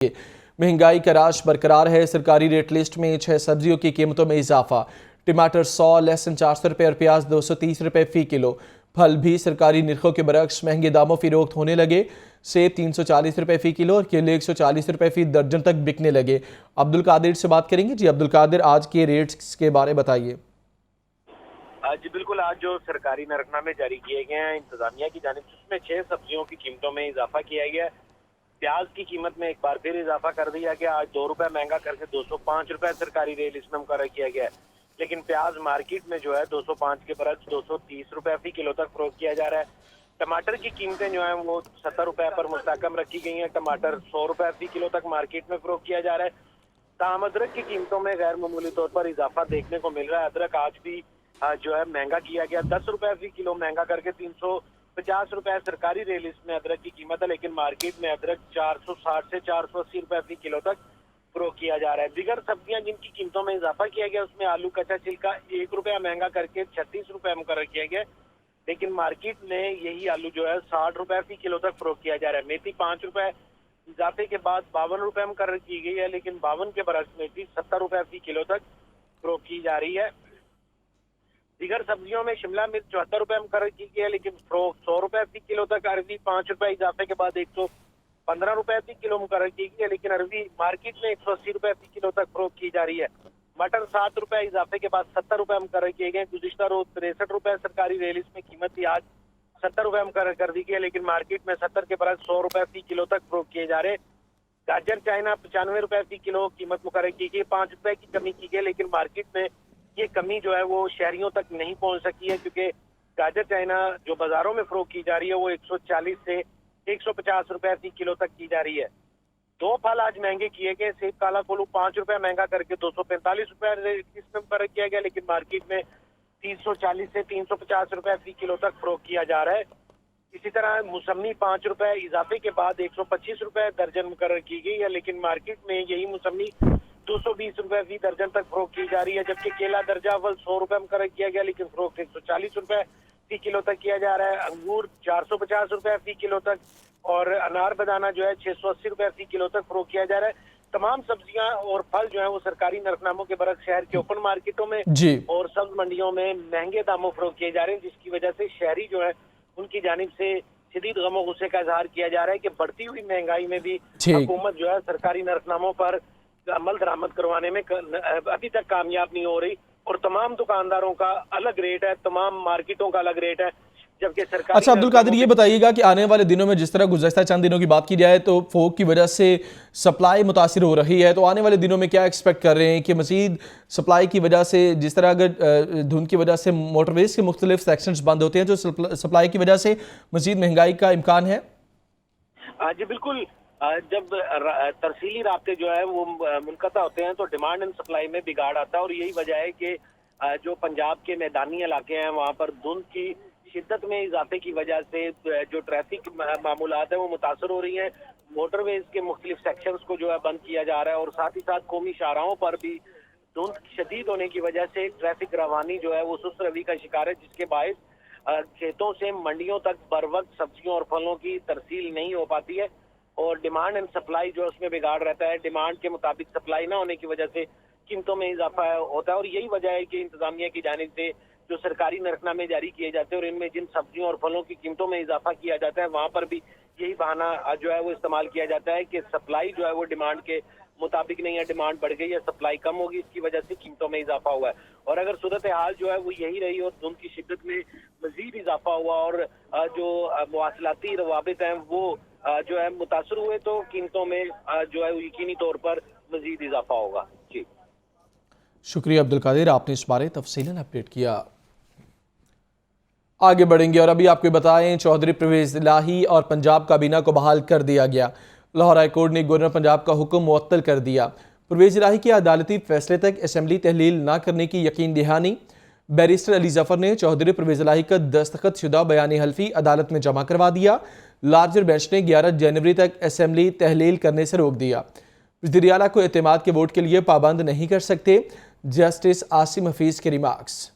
महंगाई का राज बरकरार है। सरकारी रेट लिस्ट में 6 सब्जियों की कीमतों में इजाफा। टमाटर 100 लहसुन 400 रुपये और प्याज 230 रुपये फी किलो। फल भी सरकारी निरखों के बरक्स महंगे दामों फरोख्त होने लगे। सेब 340 रुपये फी किलो और केले 140 रुपये फी दर्जन तक बिकने लगे। अब्दुल कादिर से बात करेंगे। जी अब्दुल कादिर, आज के रेट्स के बारे में बताइए। जी बिल्कुल, आज जो सरकारी नरकनामे जारी किए गए हैं इंतजामिया की जानिब से, उसमें 6 सब्जियों की कीमतों में इजाफा किया गया है। प्याज की कीमत में एक बार फिर इजाफा कर दिया गया। आज 2 रुपए महंगा करके 205 रुपए सरकारी रेट लिस्ट में मुकर्रर किया गया है। लेकिन प्याज मार्केट में जो है 205 के बरक्स 230 रुपए फी किलो तक फरोख्त किया जा रहा है। टमाटर की कीमतें जो है वो 70 रुपए पर मुस्तकम रखी गई हैं। टमाटर 100 रुपए फी किलो तक मार्केट में फरोख्त किया जा रहा है। ताहम अदरक की कीमतों में गैर मामूली तौर पर इजाफा देखने को मिल रहा है। अदरक आज भी जो है महंगा किया गया, 10 रुपए फी किलो महंगा करके 350 रुपए सरकारी रेट लिस्ट में अदरक की कीमत है। लेकिन मार्केट में अदरक 460 से 480 रुपए फी किलो तक फरोख्त किया जा रहा है। दीगर सब्जियां जिनकी कीमतों में इजाफा किया गया, उसमें आलू कच्चा छिलका 1 रुपया महंगा करके 36 रुपए मुकर्रर किया गया। लेकिन मार्केट में यही आलू जो है 60 रुपए फी किलो तक फरोख्त किया जा रहा है। मेथी 5 रुपए इजाफे के बाद 52 रुपए मुकर्रर की गई है। लेकिन 52 के बरक्स मेथी 70 रुपए फी किलो तक फरोख्त की जा रही है। दीगर सब्जियों में शिमला मिर्च 74 रुपए मुकर्रर की गई है, लेकिन फरोख्त 100 रुपए फी किलो तक। अरबी 5 रुपए इजाफे के बाद 115 रुपए फी किलो मुकर्रर की गई है। लेकिन अरबी मार्केट में 180 रुपए फी किलो तक फरोख्त की जा रही है। मटर 7 रुपए इजाफे के बाद 70 रुपए मुकर्रर किए गए। गुज़िश्ता रोज 63 रुपए सरकारी रेट लिस्ट में कीमत थी, आज 70 रुपए मुकर्रर कर दी गई है। लेकिन मार्केट में 70 के बरक्स 100 रुपए फी किलो तक फरोख्त किए जा रहे। गाजर चाइना 95 रुपए फी किलो कीमत मुकर्रर की गई। 5 रुपए की कमी की गई, लेकिन मार्केट में ये कमी जो है वो शहरियों तक नहीं पहुंच सकी है, क्योंकि गाजर चाइना जो बाजारों में फरोख्त की जा रही है वो 140 से 150 रुपए फी किलो तक की जा रही है। 2 फल आज महंगे किए गए। सेब काला कोल्हू 5 रुपए महंगा करके 245 रुपए इसमें मुकर्रर किया गया। लेकिन मार्केट में 340 से 350 रुपए फी किलो तक फरोख्त किया जा रहा है। इसी तरह मौसमी 5 रुपए इजाफे के बाद 125 रुपए दर्जन मुकर्रर की गई है। लेकिन मार्केट में यही मौसमी 220 रुपए फी दर्जन तक फरोख्त की जा रही है। जबकि केला दर्जा अव्वल 100 रुपए मुकर्रर किया गया, लेकिन फरोख्त 140 रुपए फी किलो तक किया जा रहा है। अंगूर 450 रुपए फी किलो तक और अनार बनाना जो है 680 रुपए फी किलो तक फरोख्त किया जा रहा है। तमाम सब्जियां और फल जो है वो सरकारी नरकनामों के बरक्स शहर के ओपन मार्केटों में और सब्ज मंडियों में महंगे दामों फरोख्त किए जा रहे हैं, जिसकी वजह से शहरी जो है उनकी जानिब से शदीद गमो गुस्से का इजहार किया जा रहा है कि बढ़ती हुई महंगाई में भी हुकूमत जो है सरकारी नरकनामों पर अमल दरामद करवाने में अभी तक कामयाब नहीं हो रही। और तमाम दुकानदारों का अलग रेट है, तमाम मार्केटों का अलग रेट है, जबकि सरकार। अच्छा अब्दुल कादिर, ये बताइएगा कि आने वाले दिनों में जिस तरह गुज़श्ता चंद दिनों की बात की जाए तो फोक की वजह से सप्लाई मुतासिर हो रही है, तो आने वाले दिनों में क्या एक्सपेक्ट कर रहे हैं कि मज़ीद सप्लाई की वजह से, जिस तरह अगर धुंध की वजह से मोटरवेज के मुख्तलिफ सेक्शंस बंद होते हैं, तो सप्लाई की वजह से मज़ीद महंगाई का इम्कान है? जी बिल्कुल, जब तरसीली राब्ते जो है वो मुनक़ता होते हैं तो डिमांड एंड सप्लाई में बिगाड़ आता है। और यही वजह है कि जो पंजाब के मैदानी इलाके हैं वहाँ पर धुंध की शिद्दत में इजाफे की वजह से जो ट्रैफिक मामूलात है वो मुतासर हो रही हैं। मोटरवेज के मुख्तलिफ सेक्शंस को जो है बंद किया जा रहा है और साथ ही साथ कौमी शाहराहों पर भी धुंध शदीद होने की वजह से ट्रैफिक रवानी जो है वो सुस्त रवि का शिकार है, जिसके बायस खेतों से मंडियों तक बर वक्त सब्जियों और फलों की तरसील नहीं हो पाती है और डिमांड एंड सप्लाई जो है उसमें बिगाड़ रहता है। डिमांड के मुताबिक सप्लाई ना होने की वजह से कीमतों में इजाफा होता है। और यही वजह है कि इंतजामिया की जानिब से जो सरकारी नरकनामे जारी किए जाते हैं और इनमें जिन सब्जियों और फलों की कीमतों में इजाफा किया जाता है, वहाँ पर भी यही बहाना जो है वो इस्तेमाल किया जाता है कि सप्लाई जो है वो डिमांड के मुताबिक नहीं है, डिमांड बढ़ गई है, सप्लाई कम होगी, इसकी वजह से कीमतों में इजाफा हुआ है। और अगर सूरत हाल जो है वो यही रही और धुंध की शिद्दत में मजीद इजाफा हुआ और जो मवासलाती रवाबित हैं वो जो है मुतासर हुए, तो कीमतों में जो है यकीनी तौर पर मजीद इजाफा होगा। जी शुक्रिया अब्दुल कादिर, आपने इस बारे तफसीलन अपडेट किया। आगे बढ़ेंगे और अभी आपको बताएं, चौधरी परवेज इलाही और पंजाब काबीना को बहाल कर दिया गया। लाहौर हाई कोर्ट ने गवर्नर पंजाब का हुक्म मुअत्तल कर दिया। परवेज इलाही के अदालती फैसले तक असेंबली तहलील न करने की यकीन दहानी। बैरिस्टर अली जफर ने चौधरी परवेज इलाही का दस्तखत शुदा बयान हल्फी अदालत में जमा करवा दिया। लार्जर बेंच ने 11 जनवरी तक असेंबली तहलील करने से रोक दिया। वज़ीर आला को एतमाद के वोट के लिए पाबंद नहीं कर सकते, जस्टिस आसिम हफीज के रिमार्क्स।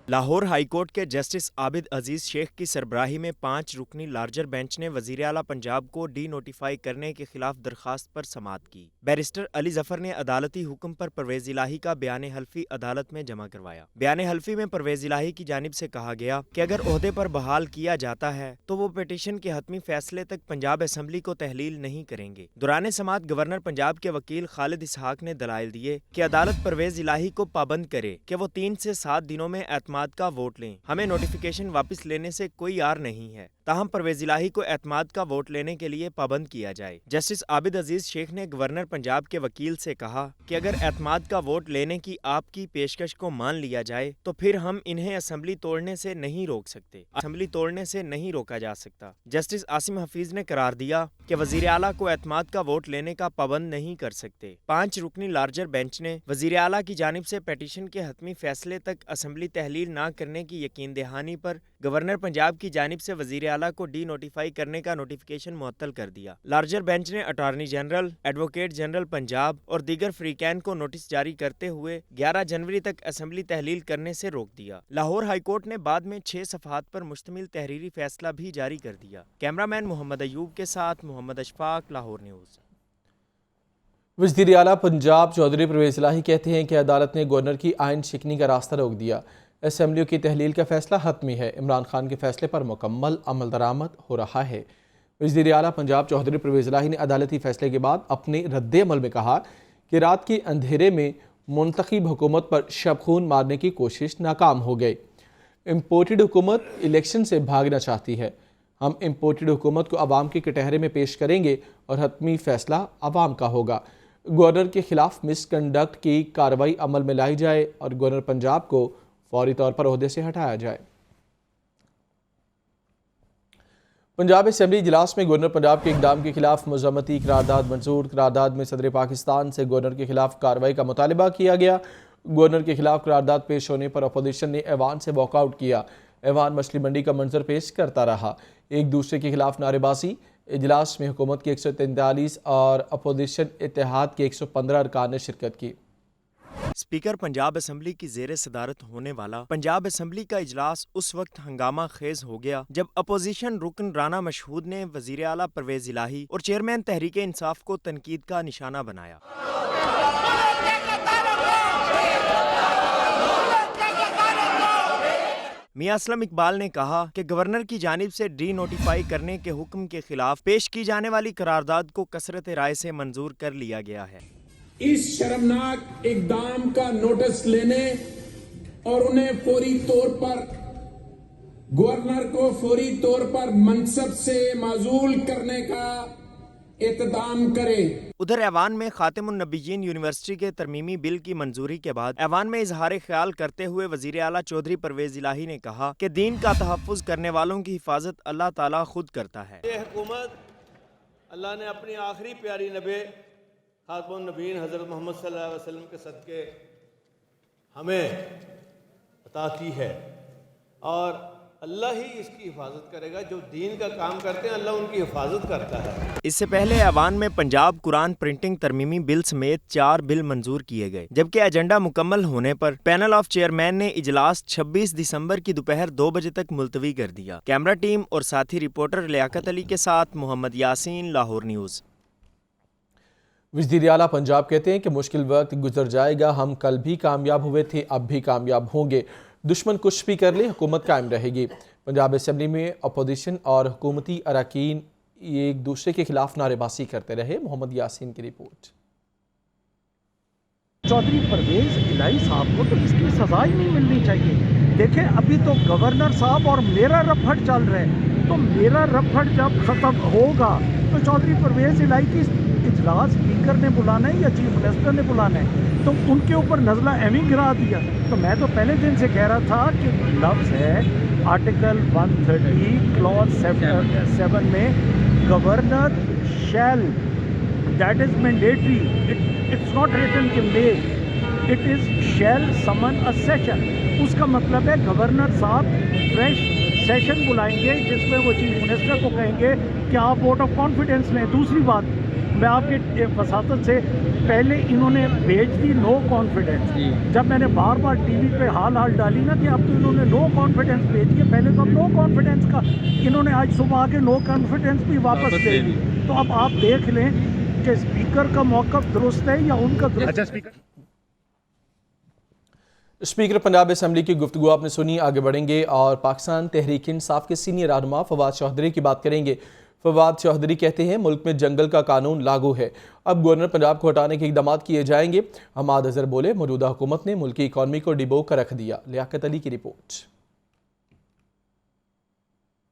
لاہور ہائی کورٹ کے جسٹس عابد عزیز شیخ کی سربراہی میں 5 رکنی لارجر بینچ نے وزیر اعلیٰ پنجاب کو ڈی نوٹیفائی کرنے کے خلاف درخواست پر سماعت کی۔ بیرسٹر علی ظفر نے عدالتی حکم پر پرویز الہی کا بیان حلفی عدالت میں جمع کروایا۔ بیان حلفی میں پرویز الہی کی جانب سے کہا گیا کہ اگر عہدے پر بحال کیا جاتا ہے تو وہ پٹیشن کے حتمی فیصلے تک پنجاب اسمبلی کو تحلیل نہیں کریں گے۔ دوران سماعت گورنر پنجاب کے وکیل خالد اسحاق نے دلائل دیے کہ عدالت پرویز الہی کو پابند کرے کہ وہ 3 سے 7 دنوں میں اعتماد کا ووٹ لیں۔ ہمیں نوٹیفیکیشن واپس لینے سے کوئی یار نہیں ہے، تاہم پرویز الہی کو اعتماد کا ووٹ لینے کے لیے پابند کیا جائے۔ جسٹس عابد عزیز شیخ نے گورنر پنجاب کے وکیل سے کہا کہ اگر اعتماد کا ووٹ لینے کی آپ کی پیشکش کو مان لیا جائے تو پھر ہم انہیں اسمبلی توڑنے سے نہیں روک سکتے، اسمبلی توڑنے سے نہیں روکا جا سکتا۔ جسٹس عاصم حفیظ نے قرار دیا کہ وزیر اعلیٰ کو اعتماد کا ووٹ لینے کا پابند نہیں کر سکتے۔ 5 رکنی لارجر بینچ نے وزیر اعلیٰ کی جانب سے پیٹیشن کے حتمی فیصلے تک اسمبلی تحلیل نہ کرنے کی یقین دہانی پر گورنر پنجاب کی جانب سے وزیر اعلیٰ کو ڈی نوٹیفائی کرنے کا نوٹیفیکیشن معطل کر دیا۔ لارجر بینچ نے attorney general, advocate general Punjab اور دیگر فریقین کو نوٹس جاری کرتے ہوئے 11 جنوری تک اسمبلی تحلیل کرنے سے روک دیا۔ لاہور ہائی کورٹ نے بعد میں 6 صفحات پر مشتمل تحریری فیصلہ بھی جاری کر دیا۔ کیمرہ مین محمد ایوب کے ساتھ محمد اشفاق، لاہور نیوز۔ وزیر اعلیٰ پنجاب چودھری پرویز الہی کہتے ہیں کہ عدالت نے گورنر کی آئین شکنی کا راستہ روک دیا۔ اسمبلیوں کی تحلیل کا فیصلہ حتمی ہے، عمران خان کے فیصلے پر مکمل عمل درآمد ہو رہا ہے۔ وزیر اعلیٰ پنجاب چودھری پرویز الہی نے عدالتی فیصلے کے بعد اپنے رد عمل میں کہا کہ رات کے اندھیرے میں منتخب حکومت پر شب خون مارنے کی کوشش ناکام ہو گئی۔ امپورٹڈ حکومت الیکشن سے بھاگنا چاہتی ہے۔ ہم امپورٹڈ حکومت کو عوام کے کٹہرے میں پیش کریں گے اور حتمی فیصلہ عوام کا ہوگا۔ گورنر کے خلاف مس کنڈکٹ کی کارروائی عمل میں لائی جائے اور گورنر پنجاب کو فوری طور پر عہدے سے ہٹایا جائے۔ پنجاب اسمبلی اجلاس میں گورنر پنجاب کے اقدام کے خلاف مذمتی قرارداد منظور۔ قرارداد میں صدر پاکستان سے گورنر کے خلاف کارروائی کا مطالبہ کیا گیا۔ گورنر کے خلاف قرارداد پیش ہونے پر اپوزیشن نے ایوان سے واک آؤٹ کیا۔ ایوان مچھلی منڈی کا منظر پیش کرتا رہا، ایک دوسرے کے خلاف نعرے بازی۔ اجلاس میں حکومت کے 143 اور اپوزیشن اتحاد کے 115 ارکان نے شرکت کی۔ اسپیکر پنجاب اسمبلی کی زیر صدارت ہونے والا پنجاب اسمبلی کا اجلاس اس وقت ہنگامہ خیز ہو گیا جب اپوزیشن رکن رانا مشہود نے وزیر اعلیٰ پرویز الہی اور چیئرمین تحریک انصاف کو تنقید کا نشانہ بنایا۔ میاں اسلم اقبال نے کہا کہ گورنر کی جانب سے ڈی نوٹیفائی کرنے کے حکم کے خلاف پیش کی جانے والی قرارداد کو کثرت رائے سے منظور کر لیا گیا ہے۔ اس شرمناک اقدام کا نوٹس لینے اور انہیں فوری طور پر گورنر کو فوری طور پر منصب سے معزول کرنے کا اقدام کرے۔ ادھر ایوان میں خاتم النبیین یونیورسٹی کے ترمیمی بل کی منظوری کے بعد ایوان میں اظہار خیال کرتے ہوئے وزیر اعلیٰ چودھری پرویز الہی نے کہا کہ دین کا تحفظ کرنے والوں کی حفاظت اللہ تعالیٰ خود کرتا ہے۔ یہ حکومت اللہ نے اپنی آخری پیاری نبی خاتم النبیین حضرت محمد صلی اللہ علیہ وسلم کے صدقے ہمیں عطا کی ہے، اور اللہ ہی اس کی حفاظت کرے گا۔ جو دین کا کام کرتے ہیں اللہ ان کی حفاظت کرتا ہے۔ اس سے پہلے ایوان میں پنجاب قرآن پرنٹنگ ترمیمی بل سمیت 4 بل منظور کیے گئے، جبکہ ایجنڈا مکمل ہونے پر پینل آف چیئرمین نے اجلاس 26 دسمبر کی دوپہر 2 بجے تک ملتوی کر دیا۔ کیمرہ ٹیم اور ساتھی رپورٹر لیاقت علی کے ساتھ محمد یاسین، لاہور نیوز۔ وزیر اعلیٰ پنجاب کہتے ہیں کہ مشکل وقت گزر جائے گا، ہم کل بھی کامیاب ہوئے تھے، اب بھی کامیاب ہوں گے، دشمن کچھ بھی کر لے حکومت قائم رہے گی۔ پنجاب اسمبلی میں اپوزیشن اور حکومتی اراکین ایک دوسرے کے خلاف نعرے بازی کرتے رہے۔ محمد یاسین کی رپورٹ۔ چودھری پرویز الہی صاحب کو تو اس کی سزا ہی نہیں ملنی چاہیے۔ دیکھیں ابھی تو گورنر صاحب اور میرا رفڑ چل رہے ہیں، تو میرا رفڑ جب ختم ہوگا تو چودھری پرویز الہی کی اجلاس اسپیکر نے بلانا ہے یا چیف منسٹر نے بلانا ہے، تو ان کے اوپر نزلہ ایویں گرا دیا۔ تو میں تو پہلے دن سے کہہ رہا تھا کہ لفظ ہے آرٹیکل 130 کلوز 7 میں governor shall, that is mandatory, it's not written کہ مے، اٹ از شیل سمن اے سیشن۔ اس کا مطلب ہے گورنر صاحب فریش سیشن بلائیں گے جس میں وہ چیف منسٹر کو کہیں گے کہ آپ ووٹ آف کانفیڈنس لیں۔ دوسری بات، मैं आपकी वसातत से पहले इन्होंने भेज दी नो कॉन्फिडेंस। जब मैंने बार बार टीवी पे हाल डाली ना कि अब तो इन्होंने नो कॉन्फिडेंस भेज दिया, पहले तो अब नो कॉन्फिडेंस का इन्होंने आज सुबह आके नो कॉन्फिडेंस भी वापस ले ली। तो अब आप देख लें कि स्पीकर का मौक़िफ़ दुरुस्त है या उनका दुरुस्त है। स्पीकर पंजाब असम्बली की गुफ्तगू आपने सुनी। आगे बढ़ेंगे और पाकिस्तान तहरीक इंसाफ के सीनियर रहनुमा फवाद चौधरी की बात करेंगे। फवाद चौधरी कहते हैं मुल्क में जंगल का कानून लागू है, अब गवर्नर पंजाब को हटाने के इक़दाम किए जाएंगे। हमाद अजहर बोले मौजूदा हुकूमत ने मुल्क की इकॉनमी को डिबो कर रख दिया। लियाकत अली की रिपोर्ट।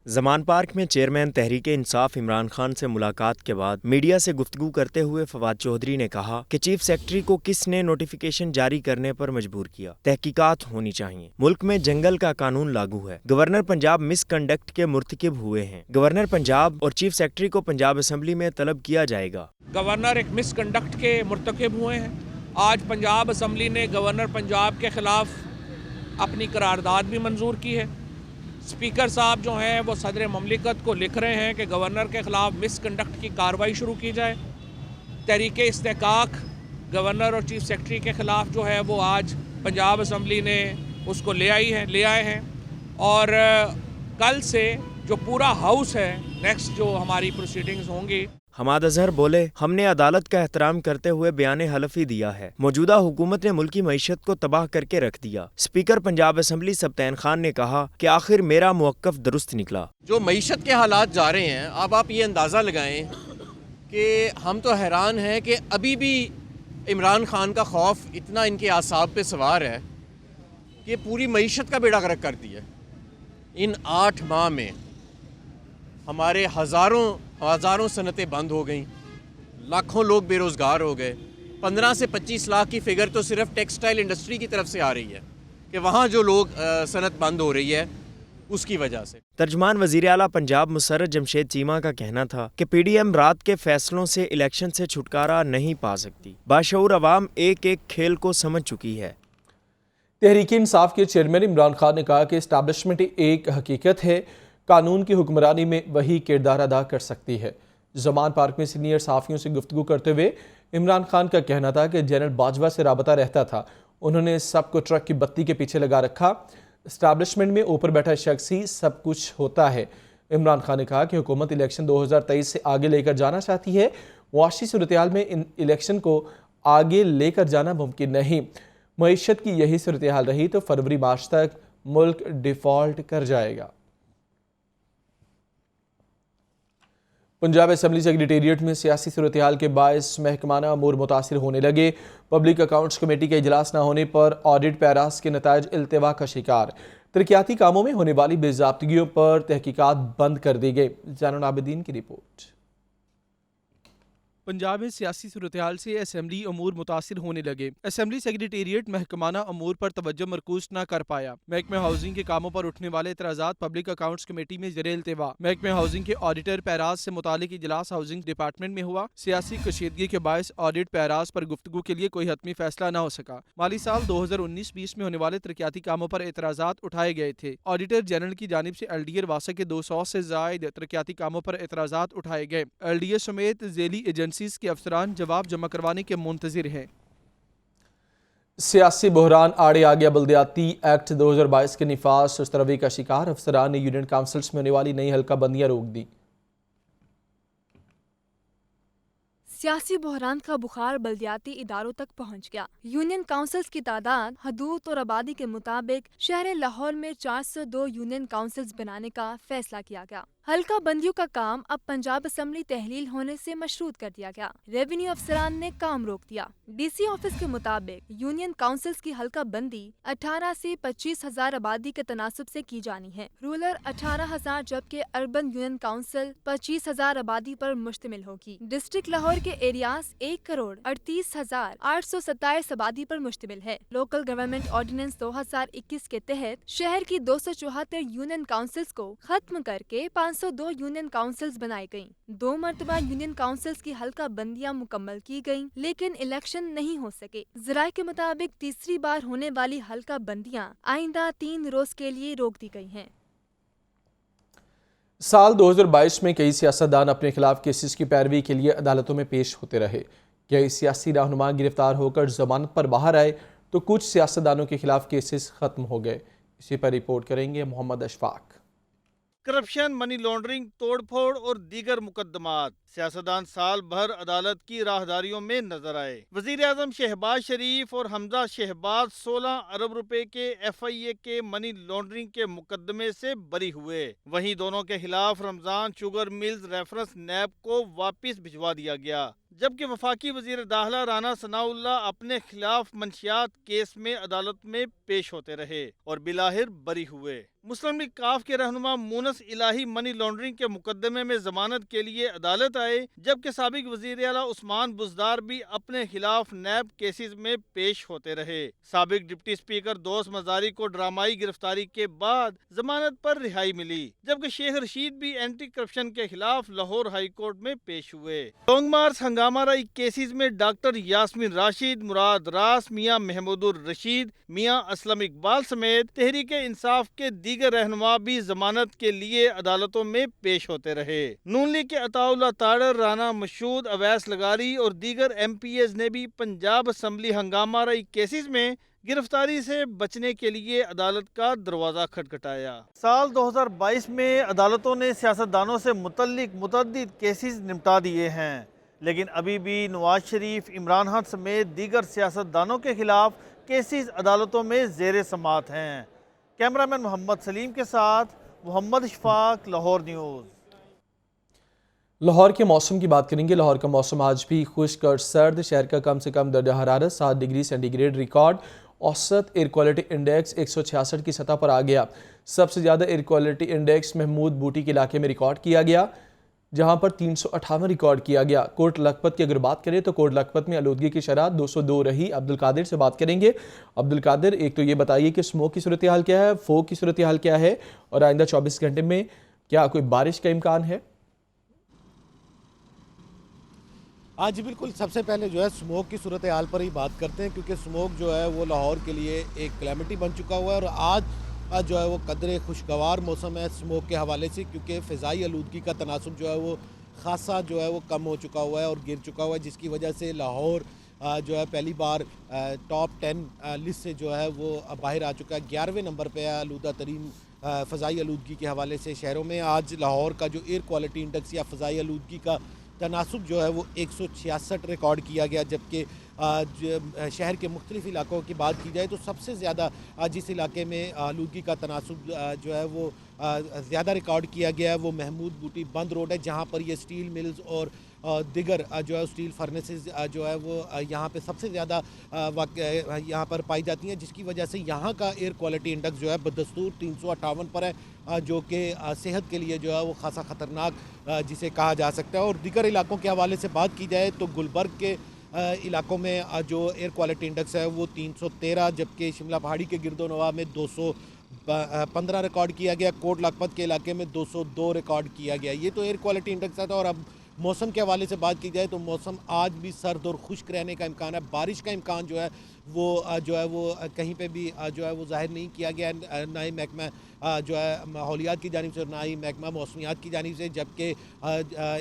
जमान पार्क में चेयरमैन तहरीक इंसाफ इमरान खान से मुलाकात के बाद मीडिया से गुफ्तगू करते हुए फवाद चौधरी ने कहा कि चीफ सेक्रेटरी को किसने नोटिफिकेशन जारी करने पर मजबूर किया, तहकीकात होनी चाहिए। मुल्क में जंगल का कानून लागू है, गवर्नर पंजाब मिसकंडक्ट के मुर्तकिब हुए हैं। गवर्नर पंजाब और चीफ सेक्रेटरी को पंजाब असम्बली में तलब किया जाएगा। गवर्नर एक मिसकंडक्ट के मुर्तकिब हुए हैं। आज पंजाब असम्बली ने गवर्नर पंजाब के खिलाफ अपनी करारदाद भी मंजूर की है। स्पीकर साहब जो हैं वो सदर ममलिकत को लिख रहे हैं कि गवर्नर के ख़िलाफ़ मिसकंडक्ट की कार्रवाई शुरू की जाए। तहरीक इस्तेकाक गवर्नर और चीफ सेक्रेटरी के ख़िलाफ़ जो है वो आज पंजाब असम्बली ने उसको ले आए हैं और कल से जो पूरा हाउस है नेक्स्ट जो हमारी प्रोसीडिंग्स होंगी। हमाद अजहर बोले हमने अदालत का एहतराम करते हुए बयान हलफी दिया है। मौजूदा हुकूमत ने मुल्की मईशत को तबाह करके रख दिया। स्पीकर पंजाब असम्बली सब्तैन खान ने कहा कि आखिर मेरा मौक़िफ़ दुरुस्त निकला। जो मईशत के हालात जा रहे हैं, अब आप ये अंदाज़ा लगाएं कि हम तो हैरान हैं कि अभी भी इमरान खान का खौफ इतना इनके आसाब पे सवार है कि पूरी मईशत का बेड़ा गर्क कर दिया। इन 8 माह में हमारे हज़ारों सनतें बंद हो गईं, लाखों लोग बेरोज़गार हो गए। 15 से 25 लाख की फ़िगर तो सिर्फ टेक्सटाइल इंडस्ट्री की तरफ से आ रही है कि वहाँ जो लोग सनत बंद हो रही है उसकी वजह से। तर्जमान वज़ीर आला पंजाब मुसर्रत जमशेद चीमा का कहना था कि PDM रात के फैसलों से इलेक्शन से छुटकारा नहीं पा सकती। बाशऊर अवाम एक एक खेल को समझ चुकी है। तहरीक इंसाफ के चेयरमैन इमरान खान ने कहा कि इस्टेब्लिशमेंट एक हकीकत है, कानून की हुक्मरानी में वही किरदार अदा कर सकती है। जमान पार्क में सीनियर सहाफ़ियों से गुफ्तगू करते हुए इमरान खान का कहना था कि जनरल बाजवा से राबता रहता था, उन्होंने सबको ट्रक की बत्ती के पीछे लगा रखा। इस्टेब्लिशमेंट में ऊपर बैठा शख्स ही सब कुछ होता है। इमरान खान ने कहा कि हुकूमत इलेक्शन 2023 से आगे लेकर जाना चाहती है। मुआशी सूरत-ए-हाल में इन इलेक्शन को आगे लेकर जाना मुमकिन नहीं। मईशत की यही सूरत-ए-हाल रही तो फरवरी मार्च तक मुल्क डिफ़ॉल्ट कर जाएगा। पंजाब असम्बली सेक्रेटेरिएट में सियासी सूरत-ए-हाल के बायस महकमाना अमूर मुतासिर होने लगे। पब्लिक अकाउंट्स कमेटी का इजलास न होने पर ऑडिट पैरास के नताइज इल्तिवा का शिकार। तरक्याती कामों में होने वाली बेज़ाब्तगियों पर तहकीकात बंद कर दी गई। ज़ैनुल आबिदीन की रिपोर्ट। पंजाब में सियासी सूरत-ए-हाल से असम्बली अमूर मुतासिर होने लगे। असम्बली सेक्रेटेरिएट महकमाना अमूर पर तवज्जो मरकूज न कर पाया। महकमे हाउसिंग के कामों पर उठने वाले एतराज़ात पब्लिक अकाउंट्स कमेटी में ज़ेरे इल्तिवा। महकमे हाउसिंग के ऑडिटर पैराज से मुतालिक इजलास हाउसिंग डिपार्टमेंट में हुआ। सियासी कशीदगी के बायस ऑडिट पैराज पर गुफ्तगू के लिए कोई हतमी फैसला न हो सका। माली साल 2019-20 में होने वाले तरक्याती कामों पर एतराज़ात उठाए गए थे। ऑडिटर जनरल की जानिब से LDA वासा के 200 से ज़ायद तरक्याती कामों पर एतराज़ात उठाए गए। LDA समेत ज़ेली एजेंसीज के अफसरान जवाब जमा करवाने के मुंतजिर हैं। सियासी बहरान आड़े आ गया। बल्दियाती एक्ट 2022 के निफाज सुस्तरवी का शिकार। अफसरान ने यूनियन काउंसिल्स में होने वाली नई हल्का बंदियां रोक दी। सियासी बहरान का बुखार बल्दियाती इदारों तक पहुंच गया। यूनियन काउंसिल्स की तादाद, हदूद और आबादी के मुताबिक शहर लाहौर में 402 यूनियन काउंसिल्स बनाने का फैसला किया गया। हल्का बंदियों का काम अब पंजाब असम्बली तहलील होने से मशरूत कर दिया गया। रेवेन्यू अफसरान ने काम रोक दिया। DC ऑफिस के मुताबिक यूनियन काउंसिल्स की हल्का बंदी 18 से 25,000 आबादी के तनासब से की जानी है। रूरल 18,000 जबकि अर्बन यूनियन काउंसिल 25,000 आबादी पर मुश्तमिल होगी। डिस्ट्रिक्ट लाहौर के एरियाज 1,38,827 आबादी पर मुश्तमिल है। लोकल गवर्नमेंट ऑर्डिनेंस 2021 के तहत शहर की 274 यूनियन काउंसिल्स को खत्म करके 502 यूनियन काउंसिल्स बनाई गईं। 2 मरतबा यूनियन काउंसिल्स की हल्का बंदियां मुकम्मल की गईं, लेकिन इलेक्शन नहीं हो सके। ज़राए के मुताबिक तीसरी बार होने वाली हल्का बंदियां आइंदा 3 रोज के लिए रोक दी गई हैं। साल 2022 में कई सियासतदान अपने खिलाफ केसेस की पैरवी के लिए अदालतों में पेश होते रहे। कई सियासी रहनुमा गिरफ्तार होकर जमानत पर बाहर आए तो कुछ सियासतदानों के खिलाफ केसेस खत्म हो गए। इसी पर रिपोर्ट करेंगे Mohammad Ashfaq. Corruption, money laundering, तोड़फोड़ और दीगर मुकदमात, सियासतदान साल भर अदालत की राहदारियों में नजर आए। वजीर आजम शहबाज शरीफ और हमजा शहबाज 16 अरब रुपए के FIA के मनी लॉन्ड्रिंग के मुकदमे से बरी हुए। वहीं दोनों के खिलाफ रमजान शुगर मिल्स रेफरेंस नैब को वापस भिजवा दिया गया, जबकि वफाकी वजीर दाखिला राना सनाउल्लाह अपने खिलाफ मंशियात केस में अदालत में पेश होते रहे और बिलाहिर बरी हुए। मुस्लिम लीग काफ के रहनुमा मूनस इलाही मनी लॉन्ड्रिंग के मुकदमे में जमानत के लिए अदालत आए, जबकि साबिक वजीर आला उस्मान बुज़दार भी अपने खिलाफ नैब केसेस में पेश होते रहे। साबिक डिप्टी स्पीकर दोस्त मजारी को ड्रामाई गिरफ्तारी के बाद जमानत पर रिहाई मिली, जबकि शेख रशीद भी एंटी करप्शन के खिलाफ लाहौर हाई कोर्ट में पेश हुए। लॉन्ग मार्च हंगामा राई केसेस में डॉक्टर यास्मीन राशिद, मुराद रास, मियां महमूदुर रशीद, मियां असलम इकबाल समेत तहरीक इंसाफ के दीगर रहनुमा भी जमानत के लिए अदालतों में पेश होते रहे। नून लीग के अताउल्लाह ताड़र, राना मशहूद, अवैस लगारी और दीगर MPs ने भी पंजाब असम्बली हंगामा राई केसेस में गिरफ्तारी से बचने के लिए अदालत का दरवाजा खटखटाया। साल 2022 में अदालतों ने सियासतदानों से मुतल्लिक मुतअद्दिद केसेस निपटा दिए हैं, लेकिन अभी भी नवाज शरीफ, इमरान खान समेत दीगर सियासतदानों के खिलाफ केसेस अदालतों में ज़ेर समात हैं। कैमरामैन मोहम्मद सलीम के साथ मोहम्मद इशफाक, लाहौर न्यूज़। लाहौर के मौसम की बात करेंगे। लाहौर का मौसम आज भी खुश्क और सर्द। शहर का कम से कम दर्जा हरारत 7 डिग्री सेंटीग्रेड रिकॉर्ड। औसत एयर क्वालिटी इंडेक्स 166 की सतह पर आ गया। सबसे ज़्यादा एयर क्वालिटी इंडेक्स महमूद बूटी के इलाके में रिकॉर्ड किया गया, जहां पर 358 रिकॉर्ड किया गया। कोट लखपत की अगर बात करें तो कोट लखपत में आलूदगी की शरह 202 रही। अब्दुल कादिर से बात करेंगे। अब्दुल कादिर, एक तो ये बताइए कि स्मोक की सूरत हाल क्या है, फोग की सूरत हाल क्या है, और आइंदा 24 घंटे में क्या कोई बारिश का इम्कान है? आज बिल्कुल सबसे पहले जो है स्मोक की सूरत हाल पर ही बात करते हैं, क्योंकि स्मोक जो है वो लाहौर के लिए एक कैलेमिटी बन चुका हुआ है और आज जो है वो कदरे खुशगवार मौसम है स्मोक के हवाले से, क्योंकि फ़िज़ाई आलूदगी का तनासुब जो है वो ख़ासा जो है वो कम हो चुका हुआ है और गिर चुका हुआ है, जिसकी वजह से लाहौर जो है पहली बार टॉप 10 लिस्ट से जो है वो बाहर आ चुका है। 11वें नंबर पे है आलूदा तरीन फ़िज़ाई आलूदगी के हवाले से शहरों में। आज लाहौर का जो एयर क्वालिटी इंडेक्स या फ़िज़ाई आलूदगी का तनासुब जो है वो 166 रिकॉर्ड किया गया, जबकि शहर के मुख्तलिफ इलाकों की बात की जाए तो सबसे ज़्यादा जिस इलाके में आलूदगी का तनासुब जो है वो ज़्यादा रिकॉर्ड किया गया है वो महमूद बूटी बंद रोड है, जहाँ पर ये स्टील मिल्स और दिगर जो है स्टील फर्नेसेस जो है वो यहाँ पे सबसे ज़्यादा यहाँ पर पाई जाती हैं, जिसकी वजह से यहाँ का एयर क्वालिटी इंडेक्स जो है बदस्तूर 358 पर है, जो कि सेहत के लिए जो है वो खासा ख़तरनाक जिसे कहा जा सकता है। और दिगर इलाकों के हवाले से बात की जाए तो गुलबर्ग के इलाकों में जो एयर क्वालिटी इंडेक्स है वो 313, जबकि शिमला पहाड़ी के गिरदोनवा में 215 रिकॉर्ड किया गया। कोट लखपत के इलाके में 202 रिकॉर्ड किया गया। ये तो एयर क्वालिटी इंडेक्स था। और अब मौसम के हवाले से बात की जाए तो मौसम आज भी सर्द और खुश्क रहने का इम्कान है। बारिश का इम्कान जो है वो कहीं पे भी जो है वो जाहिर नहीं किया गया, ना ही महकमा जो है माहौलियात की जानिब से और ना ही महकमा मौसमियात की जानिब से। जबकि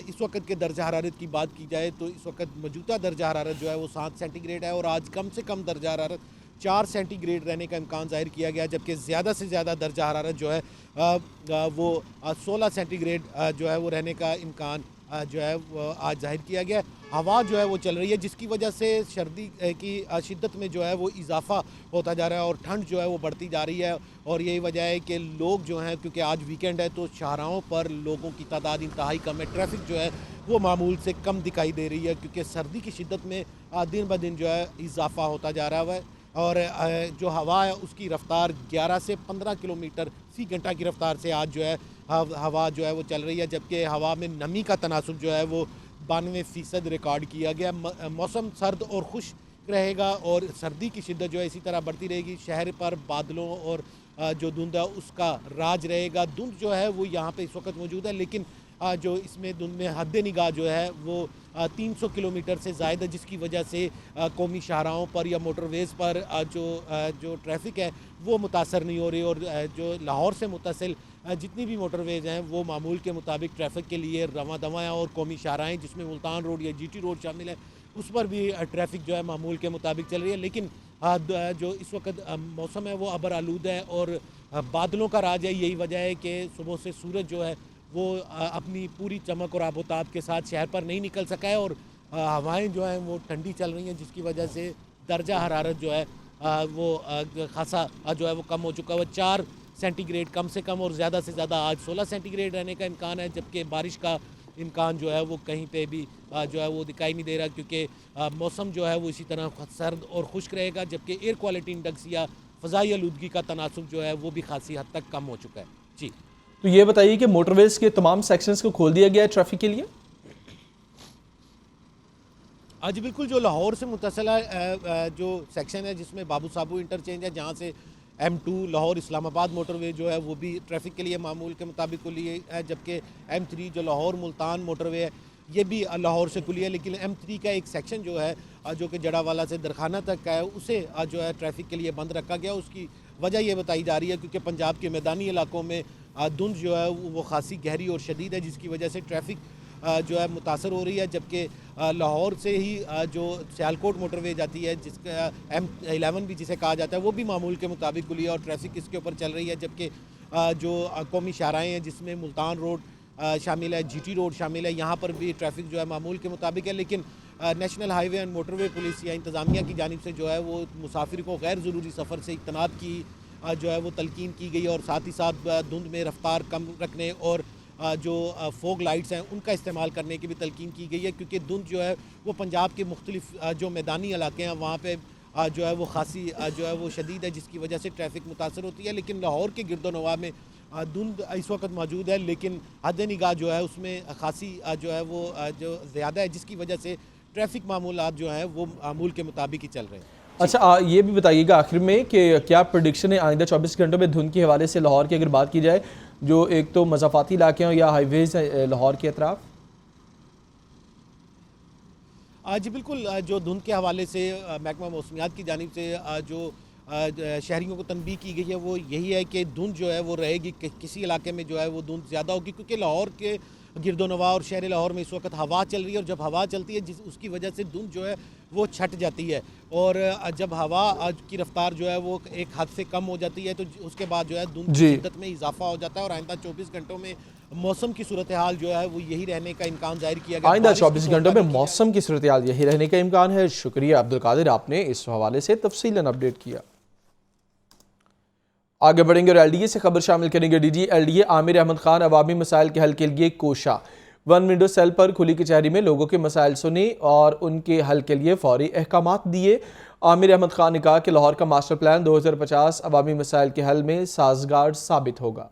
इस वक्त के दर्जा हरारत की बात की जाए तो इस वक्त मौजूदा दर्जा हरारत जो है वो 7 सेंटीग्रेड है और आज कम से कम दर्जा हरारत 4 सेंटीग्रेड रहने का इम्कान ज़ाहिर किया गया, जबकि ज़्यादा से ज़्यादा दर्जा हरारत जो है वो 16 सेंटीग्रेड जो है वो रहने का इम्कान जो है वो आज जाहिर किया गया। हवा जो है वो चल रही है, जिसकी वजह से सर्दी की शिद्दत में जो है वो इजाफा होता जा रहा है और ठंड जो है वो बढ़ती जा रही है। और यही वजह है कि लोग जो हैं, क्योंकि आज वीकेंड है तो शाहराहों पर लोगों की तादाद इंतहाई कम है, ट्रैफिक जो है वो मामूल से कम दिखाई दे रही है, क्योंकि सर्दी की शिद्दत में दिन ब दिन जो है इजाफा होता जा रहा है। और जो हवा है उसकी रफ़्तार 11 से 15 किलोमीटर फ़ी घंटा की रफ़्तार से आज जो है हवा जो है वो चल रही है, जबकि हवा में नमी का तनासुब जो है वो 92% रिकॉर्ड किया गया। मौसम सर्द और खुश्क रहेगा और सर्दी की शिद्दत जो है इसी तरह बढ़ती रहेगी। शहर पर बादलों और जो धुंध है उसका राज रहेगा। धुंध जो है वो यहाँ पे इस वक्त मौजूद है, लेकिन جو اس میں دن میں حد نگاہ جو ہے وہ 300 کلومیٹر سے زائد ہے، جس کی وجہ سے قومی شاہراہوں پر یا موٹر ویز پر جو ٹریفک ہے وہ متاثر نہیں ہو رہی، اور جو لاہور سے متصل جتنی بھی موٹر ویز ہیں وہ معمول کے مطابق ٹریفک کے لیے رواں دواں ہیں، اور قومی شاہراہیں جس میں ملتان روڈ یا جی ٹی روڈ شامل ہے اس پر بھی ٹریفک جو ہے معمول کے مطابق چل رہی ہے۔ لیکن جو اس وقت موسم ہے وہ ابر آلود ہے اور بادلوں کا راج ہے، یہی وجہ ہے کہ صبح سے سورج جو ہے وہ اپنی پوری چمک اور آب و تاب کے ساتھ شہر پر نہیں نکل سکا ہے، اور ہوائیں جو ہیں وہ ٹھنڈی چل رہی ہیں، جس کی وجہ سے درجہ حرارت جو ہے وہ خاصا جو ہے وہ کم ہو چکا ہے۔ 4 سینٹی گریڈ کم سے کم اور زیادہ سے زیادہ آج 16 سینٹی گریڈ رہنے کا امکان ہے، جبکہ بارش کا امکان جو ہے وہ کہیں پہ بھی جو ہے وہ دکھائی نہیں دے رہا، کیونکہ موسم جو ہے وہ اسی طرح سرد اور خشک رہے گا، جبکہ ایئر کوالٹی انڈیکس یا فضائی آلودگی کا تناسب جو ہے وہ بھی خاصی حد تک کم ہو چکا ہے۔ جی تو یہ بتائیے کہ موٹر ویز کے تمام سیکشنز کو کھول دیا گیا ہے ٹریفک کے لیے؟ آج بالکل جو لاہور سے متصل جو سیکشن ہے جس میں بابو صابو انٹرچینج ہے، جہاں سے M2 لاہور اسلام آباد موٹر وے جو ہے وہ بھی ٹریفک کے لیے معمول کے مطابق کھلی ہے، جبکہ M3 جو لاہور ملتان موٹر وے ہے یہ بھی لاہور سے کھلی ہے، لیکن M3 کا ایک سیکشن جو ہے جو کہ جڑا والا سے درخانہ تک کا ہے اسے جو ہے ٹریفک کے لیے بند رکھا گیا۔ اس کی وجہ یہ بتائی جا رہی ہے کیونکہ پنجاب کے میدانی علاقوں میں دھند جو ہے وہ خاصی گہری اور شدید ہے، جس کی وجہ سے ٹریفک جو ہے متاثر ہو رہی ہے، جبکہ لاہور سے ہی جو سیالکوٹ موٹر وے جاتی ہے جس کا M11 بھی جسے کہا جاتا ہے وہ بھی معمول کے مطابق کھلی ہے اور ٹریفک اس کے اوپر چل رہی ہے، جبکہ جو قومی شاہراہیں ہیں جس میں ملتان روڈ شامل ہے، جی ٹی روڈ شامل ہے، یہاں پر بھی ٹریفک جو ہے معمول کے مطابق ہے، لیکن national high way and motor way police یا انتظامیہ کی جانب سے جو ہے وہ مسافر کو غیر ضروری سفر سے اجتناب کی جو ہے وہ تلقین کی گئی، اور ساتھ ہی ساتھ دھند میں رفتار کم رکھنے اور جو فوگ لائٹس ہیں ان کا استعمال کرنے کی بھی تلقین کی گئی ہے، کیونکہ دھند جو ہے وہ پنجاب کے مختلف جو میدانی علاقے ہیں وہاں پہ جو ہے وہ خاصی جو ہے وہ شدید ہے، جس کی وجہ سے ٹریفک متاثر ہوتی ہے۔ لیکن لاہور کے گرد و نواح میں دھند اس وقت موجود ہے، لیکن حد نگاہ جو ہے اس میں خاصی جو ہے وہ جو زیادہ ہے، جس کی وجہ سے ٹریفک معمولات جو ہیں وہ معمول کے مطابق ہی چل رہے ہیں۔ اچھا یہ بھی بتائیے گا آخر میں کہ کیا پریڈکشن ہے آئندہ 24 گھنٹوں میں دھند کے حوالے سے لاہور کی اگر بات کی جائے، جو ایک تو مضافاتی علاقے ہیں یا ہائی ویز لاہور کے اطراف؟ جی بالکل، جو دھند کے حوالے سے محکمہ موسمیات کی جانب سے جو شہریوں کو تنبیہ کی گئی ہے وہ یہی ہے کہ دھند جو ہے وہ رہے گی، کسی علاقے میں جو ہے وہ دھند زیادہ ہوگی، کیونکہ لاہور کے گرد و نواح اور شہر لاہور میں اس وقت ہوا چل رہی ہے، اور جب ہوا چلتی ہے اس کی وجہ سے دھند جو ہے وہ چھٹ جاتی ہے، اور جب ہوا کی رفتار جو ہے وہ ایک حد سے کم ہو جاتی ہے تو اس کے بعد جو ہے دھند کی شدت میں اضافہ ہو جاتا ہے، اور آئندہ 24 گھنٹوں میں موسم کی صورتحال جو ہے وہ یہی رہنے کا امکان ظاہر کیا گیا۔ آئندہ 24 گھنٹوں میں موسم کی صورتحال یہی رہنے کا امکان ہے۔ شکریہ عبدالقادر، آپ نے اس حوالے سے تفصیلاً اپڈیٹ کیا۔ آگے بڑھیں گے اور LDA سے خبر شامل کریں گے۔ DG LDA عامر احمد خان عوامی مسائل کے حل کے لیے کوشاں۔ ون ونڈو سیل پر کھلی کچہری میں لوگوں کے مسائل سنے اور ان کے حل کے لیے فوری احکامات دیے۔ عامر احمد خان نے کہا کہ لاہور کا ماسٹر پلان 2050 عوامی مسائل کے حل میں سازگار ثابت ہوگا۔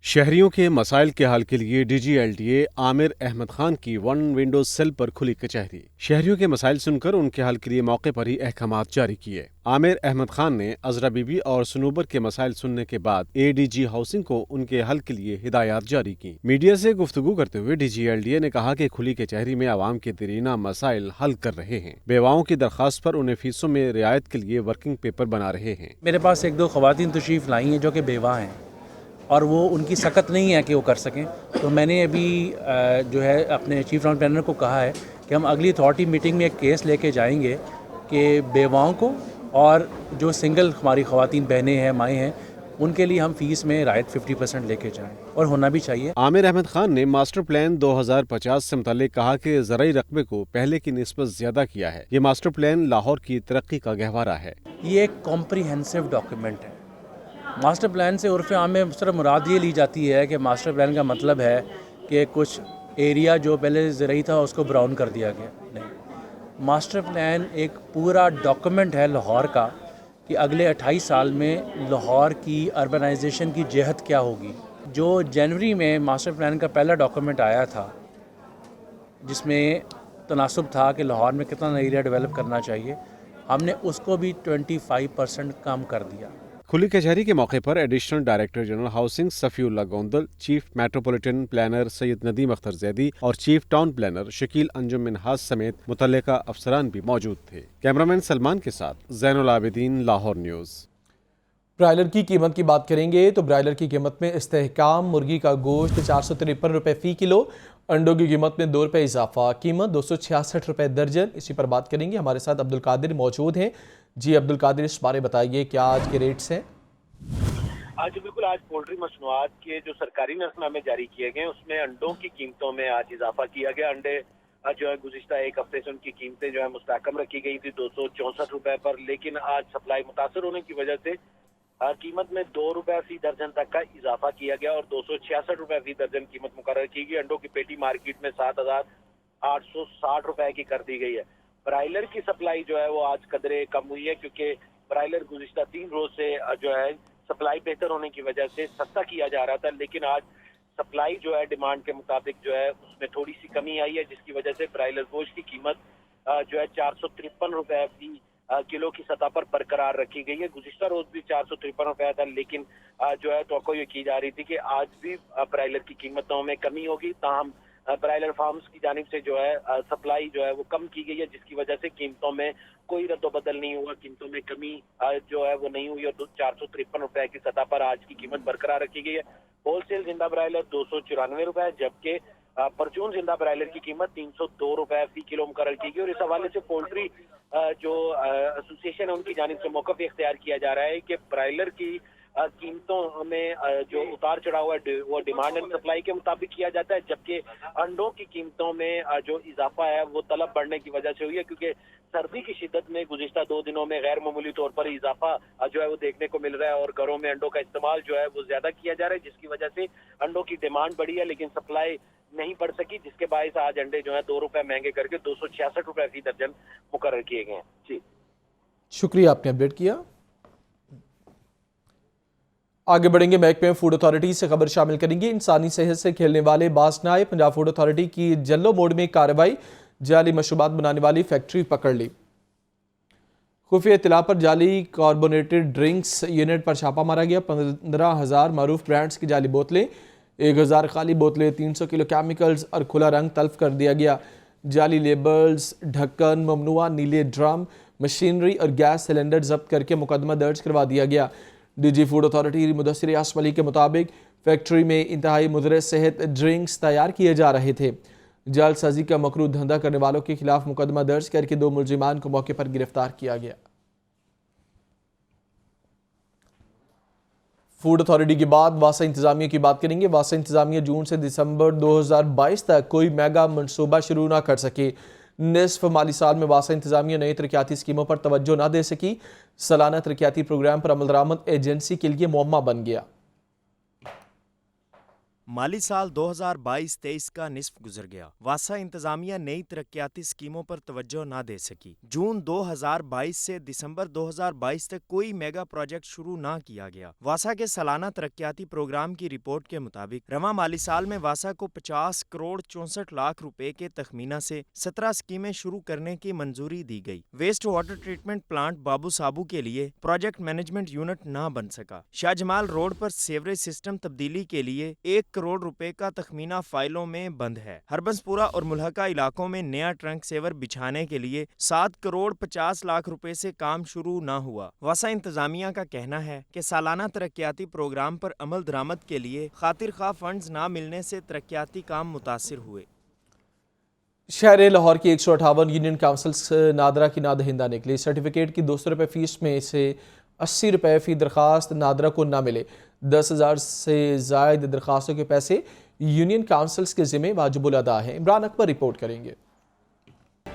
شہریوں کے مسائل کے حل کے لیے DG LDA عامر احمد خان کی ون ونڈو سیل پر کھلی کچہری۔ شہریوں کے مسائل سن کر ان کے حل کے لیے موقع پر ہی احکامات جاری کیے۔ عامر احمد خان نے عذرا بی بی اور سنوبر کے مسائل سننے کے بعد ADG ہاؤسنگ کو ان کے حل کے لیے ہدایات جاری کی۔ میڈیا سے گفتگو کرتے ہوئے DG LDA نے کہا کہ کھلی کچہری میں عوام کے دیرینہ مسائل حل کر رہے ہیں۔ بیواؤں کی درخواست پر انہیں فیسوں میں رعایت کے لیے ورکنگ پیپر بنا رہے ہیں۔ میرے پاس 1-2 خواتین تشریف لائی ہیں جو کہ بیوہ ہیں اور وہ ان کی سکت نہیں ہے کہ وہ کر سکیں، تو میں نے ابھی جو ہے اپنے چیف ٹاؤن پلانر کو کہا ہے کہ ہم اگلی اتھارٹی میٹنگ میں ایک کیس لے کے جائیں گے کہ بیواؤں کو اور جو سنگل ہماری خواتین بہنیں ہیں، مائیں ہیں، ان کے لیے ہم فیس میں رعایت 50% لے کے جائیں، اور ہونا بھی چاہیے۔ عامر احمد خان نے ماسٹر پلان 2050 سے متعلق کہا کہ زرعی رقبے کو پہلے کی نسبت زیادہ کیا ہے۔ یہ ماسٹر پلان لاہور کی ترقی کا گہوارہ ہے۔ یہ ایک کمپریہنسو ڈاکیومنٹ ہے۔ ماسٹر پلان سے عرف عام میں صرف مراد یہ لی جاتی ہے کہ ماسٹر پلان کا مطلب ہے کہ کچھ ایریا جو پہلے زرعی تھا اس کو براؤن کر دیا گیا، نہیں۔ ماسٹر پلان ایک پورا ڈاکیومنٹ ہے لاہور کا کہ اگلے 28 سال میں لاہور کی اربنائزیشن کی جہت کیا ہوگی۔ جو جنوری میں ماسٹر پلان کا پہلا ڈاکیومنٹ آیا تھا جس میں تناسب تھا کہ لاہور میں کتنا ایریا ڈیولپ کرنا چاہیے، ہم نے اس کو بھی 25% کم کر دیا۔ खुली कचहरी के मौके पर additional director general housing Safiullah Gondal, chief metropolitan planner Syed Nadeem Akhtar Zaidi और chief town planner Shakeel Anjum Minhas समेत मुतल्लिका अफसरान भी मौजूद थे। कैमरामैन सलमान के साथ ज़ैनुल आबिदीन, लाहौर न्यूज़। ब्रायलर की कीमत की बात करेंगे तो ब्रायलर की कीमत में इस्तेहकाम, मुर्गी का गोश्त 453 रुपये फ़ी किलो, अंडों की कीमत में 2 रुपये इजाफा, कीमत 266 रुपये दर्जन। इसी पर बात करेंगे, हमारे साथ अब्दुल कादिर मौजूद हैं। जी अब्दुल कादिर, इस बारे बताइए क्या आज के रेट्स हैं? आज बिल्कुल, आज पोल्ट्री मसनूआत के जो सरकारी नसनामे जारी किए गए उसमें अंडों की कीमतों में आज इजाफा किया गया। अंडे जो है गुज़िश्ता एक हफ्ते से उनकी कीमतें जो है मुस्तहकम रखी गई थी 264 रुपये पर, लेकिन आज सप्लाई मुतासर होने की वजह से कीमत में 2 रुपये फी दर्जन तक का इजाफा किया गया और 266 रुपये फी दर्जन कीमत मुकर्रर की गई। अंडों की पेटी मार्केट में 7,860 रुपये की कर दी गई है। ब्रायलर की सप्लाई जो है वो आज कदरे कम हुई है क्योंकि ब्रायलर गुज़िश्ता 3 रोज से जो है सप्लाई बेहतर होने की वजह से सस्ता किया जा रहा था, लेकिन आज सप्लाई जो है डिमांड के मुताबिक जो है उसमें थोड़ी सी कमी आई है, जिसकी वजह से ब्रायलर गोश्त की कीमत जो है 453 रुपये फी किलो की सतह पर बरकरार रखी गई है। गुज़िश्ता रोज भी 453 रुपया था, लेकिन जो है तो ये की जा रही थी कि आज भी ब्रायलर की कीमतों में कमी होगी। ताहम ब्रायलर फार्म्स की जानिब से जो है सप्लाई जो है वो कम की गई है, जिसकी वजह से कीमतों में कोई रद्दोबदल नहीं हुआ, कीमतों में कमी जो है वो नहीं हुई और 453 रुपये की सतह पर आज की कीमत बरकरार रखी गई है। होलसेल जिंदा ब्रायलर 294 रुपये, जबकि परचून जिंदा ब्रायलर की कीमत 302 रुपये फी किलो मुकर्रर की गई। और इस हवाले से पोल्ट्री जो एसोसिएशन है उनकी जानिब से मौक़िफ़ इख्तियार किया जा रहा है कि ब्रायलर की कीमतों में जो उतार चढ़ाव है वो डिमांड एंड सप्लाई के मुताबिक किया जाता है, जबकि अंडों की कीमतों में जो इजाफा है वो तलब बढ़ने की वजह से हुई है, क्योंकि सर्दी की शिद्दत में गुज़िश्ता 2 दिनों में गैर मामूली तौर पर इजाफा जो है वो देखने को मिल रहा है और घरों में अंडों का इस्तेमाल जो है वो ज्यादा किया जा रहा है, जिसकी वजह से अंडों की डिमांड बढ़ी है लेकिन सप्लाई नहीं बढ़ सकी, जिसके बायस आज अंडे जो है 2 रुपये महंगे करके 266 रुपये फी दर्जन मुकर्रर किए गए हैं। जी शुक्रिया, आपने अपडेट किया। आगे बढ़ेंगे, महकमे फूड अथॉरिटी से खबर शामिल करेंगे। इंसानी सेहत से खेलने वाले बास ने आए, पंजाब फूड अथॉरिटी की जल्लो मोड़ में कार्रवाई, जाली मशरूबात बनाने वाली फैक्ट्री पकड़ ली। खुफिया इत्तला पर जाली कार्बोनेटेड ड्रिंक्स यूनिट पर छापा मारा गया। 15,000 मारूफ ब्रांड्स की जाली बोतलें, 1,000 खाली बोतलें, 300 किलो केमिकल्स और खुला रंग तल्फ कर दिया गया। जाली लेबल्स, ढक्कन, ममनुआ नीले ड्रम, मशीनरी और गैस सिलेंडर जब्त करके मुकदमा दर्ज करवा दिया गया। डीजी फूड अथॉरिटी मुदस्सिर यासम अली के मुताबिक फैक्ट्री में इंतहाई मुदर सेहत ड्रिंक्स तैयार किए जा रहे थे। जालसाजी का मकरूह धंधा करने वालों के खिलाफ मुकदमा दर्ज करके 2 मुलजिमान को मौके पर गिरफ्तार किया गया। फूड अथॉरिटी के बाद वासा इंतजामिया की बात करेंगे। वासा इंतजामिया जून से दिसंबर 2022 तक कोई मेगा मनसूबा शुरू ना कर सकी। निसफ माली साल में वासा इंतजामिया नई तरक्याती स्कीमों पर तवज्जो ना दे सकी। सालाना तरक्याती प्रोग्राम पर अमल दरामद एजेंसी के लिए मुअम्मा बन गया। माली साल 2022-23 का निस्फ गुजर गया। वासा इंतजामिया नई तरक्याती स्कीमों पर तवज्जो ना दे सकी। जून 2022 से दिसंबर 2022 तक कोई मेगा प्रोजेक्ट शुरू ना किया गया। वासा के सालाना तरक्याती प्रोग्राम की रिपोर्ट के मुताबिक रवा माली साल में वासा को 50 करोड़ 64 लाख रुपए के तखमीना से 17 स्कीमें शुरू करने की मंजूरी दी गई। वेस्ट वाटर ट्रीटमेंट प्लांट बाबू साबू के लिए प्रोजेक्ट मैनेजमेंट यूनिट ना बन सका। शाहजमाल रोड पर सीवरेज सिस्टम तब्दीली के लिए 1 करोड़ रुपए का तखमीना फाइलों में बंद है। हरबंसपुरा और मुल्हका इलाकों में नया ट्रंक सेवर बिछाने के लिए 7 करोड़ 50 लाख रुपए से काम शुरू न हुआ। वासा इंतजामिया का कहना है कि सालाना तरक्याती प्रोग्राम पर अमल दरामद के लिए खातिर खा फंड्स ना मिलने से तरक्याती काम मुतासिर हुए। शहर लाहौर की 158 यूनियन काउंसिल्स नादरा की नादहिंदा निकली। सर्टिफिकेट की 200 रुपये फीस में से 80 रुपये फी दरख्वास्त नादरा को ना मिले। 10,000 से ज़ायद दरख्वास्तों के पैसे यूनियन काउंसिल्स के ज़िम्मे वाजिबुल अदा हैं। इमरान अकबर रिपोर्ट करेंगे।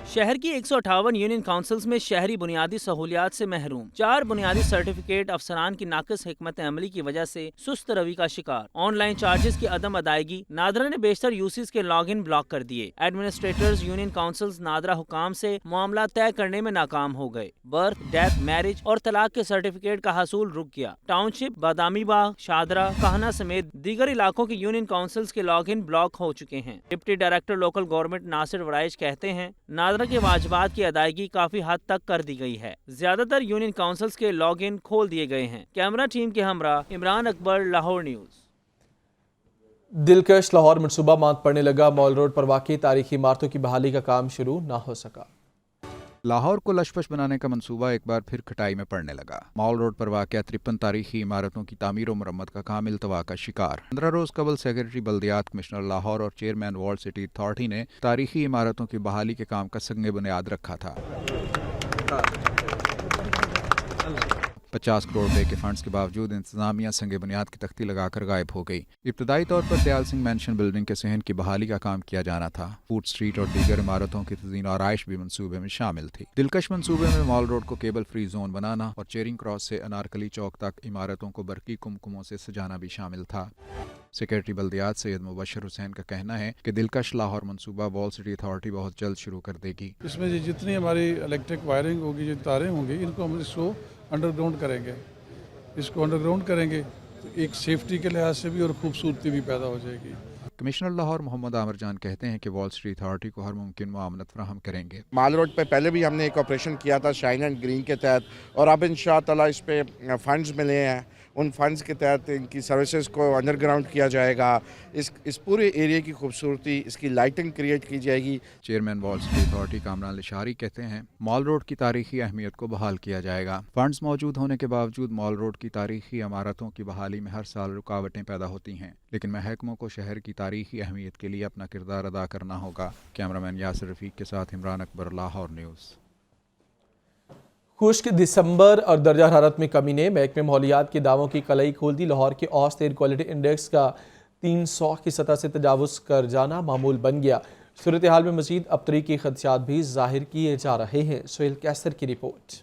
शहर की 158 यूनियन काउंसिल्स में शहरी बुनियादी सहूलियात से महरूम 4 बुनियादी सर्टिफिकेट अफसरान की नाकिस हिकमत अमली की वजह से सुस्त रवि का शिकार। ऑनलाइन चार्जेस की अदम अदायगी, नादरा ने बेशतर यूसीज के लॉगिन ब्लॉक कर दिए। एडमिनिस्ट्रेटर्स यूनियन काउंसिल्स नादरा हुकाम से मामला तय करने में नाकाम हो गए। बर्थ, डेथ, मैरिज और तलाक के सर्टिफिकेट का हसूल रुक गया। टाउनशिप, बादामी बाग, शादरा, कहना समेत दीगर इलाकों की यूनियन काउंसिल्स के लॉगिन ब्लॉक हो चुके हैं। Deputy director local government Nasir Waraich कहते हैं, नादरा روزمرہ کے واجبات کی ادائیگی کافی حد تک کر دی گئی ہے۔ زیادہ تر یونین کونسلز کے لاگ ان کھول دیے گئے ہیں۔ کیمرہ ٹیم کے ہمراہ عمران اکبر، لاہور نیوز۔ دلکش لاہور منصوبہ ماند پڑنے لگا، مال روڈ پر واقع تاریخی عمارتوں کی بحالی کا کام شروع نہ ہو سکا۔ لاہور کو لشپش بنانے کا منصوبہ ایک بار پھر کھٹائی میں پڑنے لگا۔ مال روڈ پر واقع 53 تاریخی عمارتوں کی تعمیر و مرمت کا کام التوا کا شکار۔ 15 روز قبل سیکرٹری بلدیات کمشنر لاہور اور چیئرمین وارلڈ سٹی اتھارٹی نے تاریخی عمارتوں کی بحالی کے کام کا سنگ بنیاد رکھا تھا۔ 50 کروڑ روپے کے فنڈز کے باوجود انتظامیہ سنگ بنیاد کی تختی لگا کر غائب ہو گئی۔ ابتدائی طور پر دیال سنگھ مینشن بلڈنگ کے صحن کی بحالی کا کام کیا جانا تھا۔ فوڈ اسٹریٹ اور دیگر عمارتوں کی تزئین و آرائش بھی منصوبے میں شامل تھی۔ دلکش منصوبے میں مال روڈ کو کیبل فری زون بنانا اور چیرنگ کراس سے انارکلی چوک تک عمارتوں کو برقی کمکموں سے سجانا بھی شامل تھا۔ سیکرٹری بلدیات سید مبشر حسین کا کہنا ہے کہ دلکش لاہور منصوبہ وارلڈ سٹی اتھارٹی بہت جلد شروع کر دے گی۔ اس میں جتنی ہماری الیکٹرک وائرنگ ہوگی، جو تاریں ہوں گی، ان کو ہم اس کو انڈر گراؤنڈ کریں گے۔ اس کو انڈر گراؤنڈ کریں گے تو ایک سیفٹی کے لحاظ سے بھی اور خوبصورتی بھی پیدا ہو جائے گی۔ کمشنر لاہور محمد عامر جان کہتے ہیں کہ وارلڈ سٹی اتھارٹی کو ہر ممکن معاونت فراہم کریں گے۔ مال روڈ پہ پہلے بھی ہم نے ایک آپریشن کیا تھا شائن اینڈ گرین کے تحت، اور اب انشاءاللہ اس پہ فنڈز ملے ہیں۔ ان فنڈز کے تحت ان کی سروسز کو انڈر گراؤنڈ کیا جائے گا۔ اس پورے ایریا کی خوبصورتی، اس کی لائٹنگ کریٹ کی جائے گی۔ Chairman وارلڈ city authority Kamran Lashari کہتے ہیں مال روڈ کی تاریخی اہمیت کو بحال کیا جائے گا۔ فنڈز موجود ہونے کے باوجود مال روڈ کی تاریخی عمارتوں کی بحالی میں ہر سال رکاوٹیں پیدا ہوتی ہیں، لیکن محکموں کو شہر کی تاریخی اہمیت کے لیے اپنا کردار ادا کرنا ہوگا۔ کیمرامین یاسر رفیق کے ساتھ عمران اکبر، لاہور نیوز۔ خشک دسمبر اور درجہ حرارت میں کمی نے محکمہ ماحولیات کے دعووں کی قلعی کھول دی۔ لاہور کے اوسط ایئر کوالٹی انڈیکس کا 300 کی سطح سے تجاوز کر جانا معمول بن گیا۔ صورتحال میں مزید ابتری کے خدشات بھی ظاہر کیے جا رہے ہیں۔ سہیل کیسر کی رپورٹ۔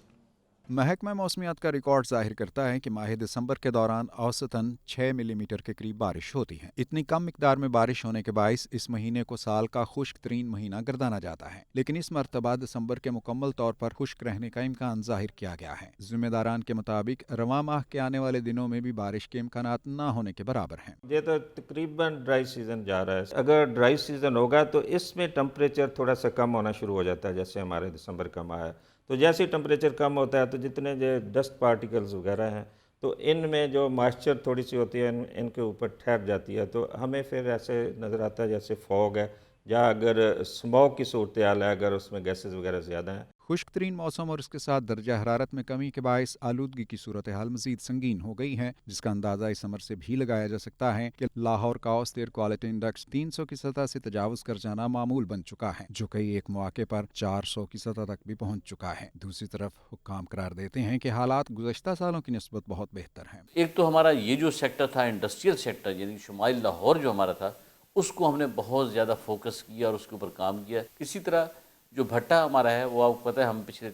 محکمہ موسمیات کا ریکارڈ ظاہر کرتا ہے کہ ماہ دسمبر کے دوران اوسطاً 6 ملی میٹر کے قریب بارش ہوتی ہے۔ اتنی کم مقدار میں بارش ہونے کے باعث اس مہینے کو سال کا خشک ترین مہینہ گردانا جاتا ہے، لیکن اس مرتبہ دسمبر کے مکمل طور پر خشک رہنے کا امکان ظاہر کیا گیا ہے۔ ذمہ داران کے مطابق رواں ماہ کے آنے والے دنوں میں بھی بارش کے امکانات نہ ہونے کے برابر ہیں۔ یہ تو تقریباً ڈرائی سیزن جا رہا ہے۔ اگر ڈرائی سیزن ہوگا تو اس میں ٹمپریچر تھوڑا سا کم ہونا شروع ہو جاتا ہے، جیسے ہمارے دسمبر کا ماہ ہے۔ تو جیسے ٹمپریچر کم ہوتا ہے تو جتنے جو ڈسٹ پارٹیکلز وغیرہ ہیں تو ان میں جو مائسچر تھوڑی سی ہوتی ہے ان کے اوپر ٹھہر جاتی ہے، تو ہمیں پھر ایسے نظر آتا ہے جیسے فوگ ہے، یا اگر اسموک کی صورتحال ہے، اگر اس میں گیسز وغیرہ زیادہ ہیں۔ خشک ترین موسم اور اس کے ساتھ درجہ حرارت میں کمی کے باعث آلودگی کی صورتحال مزید سنگین ہو گئی ہے، جس کا اندازہ اس امر سے بھی لگایا جا سکتا ہے کہ لاہور کا اوسط ایئر کوالٹی انڈیکس 300 کی سطح سے تجاوز کر جانا معمول بن چکا ہے، جو کئی ایک مواقع پر 400 کی سطح تک بھی پہنچ چکا ہے۔ دوسری طرف حکام قرار دیتے ہیں کہ حالات گزشتہ سالوں کی نسبت بہت بہتر ہیں۔ ایک تو ہمارا یہ جو سیکٹر تھا انڈسٹریل سیکٹر، یعنی شمالی لاہور جو ہمارا تھا، اس کو ہم نے بہت زیادہ فوکس کیا اور اس کے اوپر کام کیا۔ اسی طرح جو بھٹا ہمارا ہے وہ آپ کو پتہ ہے ہم پچھلے